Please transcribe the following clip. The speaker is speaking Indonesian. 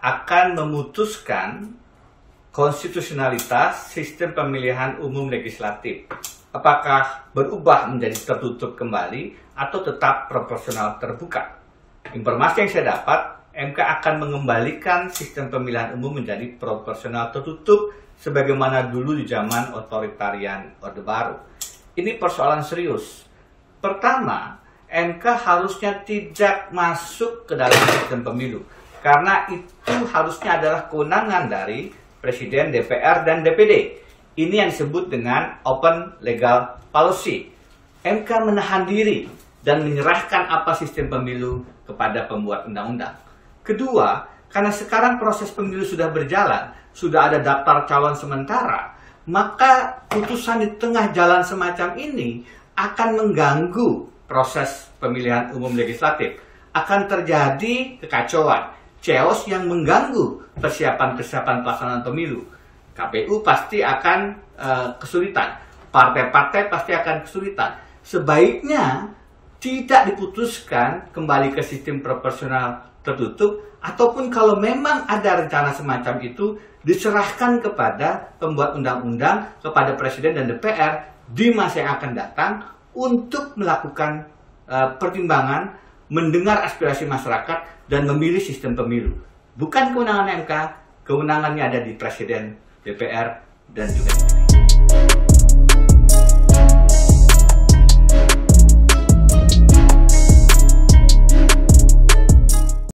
akan memutuskan konstitusionalitas sistem pemilihan umum legislatif. Apakah berubah menjadi tertutup kembali atau tetap proporsional terbuka? Informasi yang saya dapat, MK akan mengembalikan sistem pemilihan umum menjadi proporsional tertutup sebagaimana dulu di zaman otoritarian Orde Baru. Ini persoalan serius. Pertama, MK harusnya tidak masuk ke dalam sistem pemilu, karena itu harusnya adalah kewenangan dari Presiden, DPR, dan DPD. Ini yang disebut dengan open legal policy. MK menahan diri dan menyerahkan apa sistem pemilu kepada pembuat undang-undang. Kedua, karena sekarang proses pemilu sudah berjalan, sudah ada daftar calon sementara, maka putusan di tengah jalan semacam ini akan mengganggu proses pemilihan umum legislatif. Akan terjadi kekacauan, chaos yang mengganggu persiapan-persiapan pelaksanaan pemilu. KPU pasti akan kesulitan, partai-partai pasti akan kesulitan. Sebaiknya tidak diputuskan kembali ke sistem proporsional tertutup, ataupun kalau memang ada rencana semacam itu, diserahkan kepada pembuat undang-undang, kepada Presiden dan DPR di masa yang akan datang untuk melakukan pertimbangan, mendengar aspirasi masyarakat, dan memilih sistem pemilu. Bukan kewenangan MK, kewenangannya ada di Presiden, DPR, dan juga DPD.